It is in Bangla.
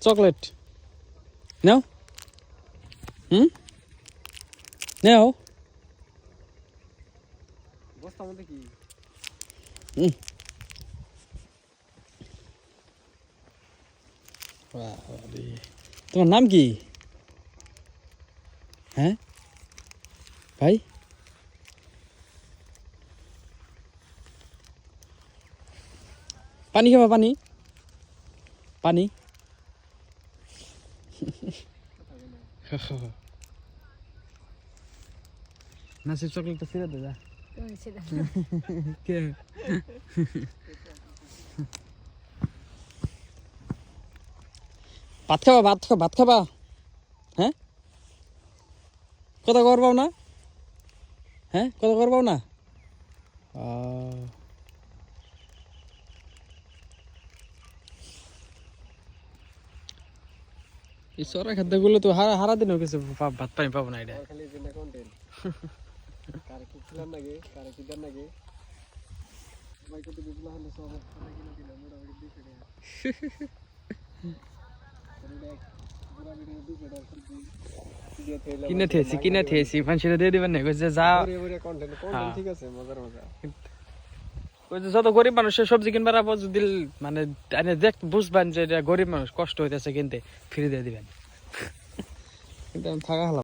চকলেট নাও নাও বস্তার মধ্যে কি তোমার নাম কি হ্যাঁ ভাই পানি খাবা পানি পানি না সে চকলেটটা ছিঁড়ে দে যা কে ভাত খাবা ভাত খাবা হ্যাঁ কথা করবাও না হ্যাঁ কথা করবাও না এই সরা খাদ্যগুলো তো হারা দিনও কিছু ভাত পানি পাবো না এটা খালি বিনা কন্টেন্ট কারে কি ছিলাম নাকি কারে কি দেন নাকি ভাই কত বিবলা হলো সব খানা কিলো কিলো মোটামুটি 200 টাকা কিনে থেছি মানুষের দিয়ে দিবেন না কইছে যা কন্টেন্ট ঠিক আছে মজার মজা কইছে যত গরিব মানুষের সবজি কিনবার আপর যদি মানে দেখ বুঝবেন যে এটা গরিব মানুষ কষ্ট হইতেছে কিনতে ফ্রি দিয়ে দিবেন কিন্তু আমি থাকা হলাম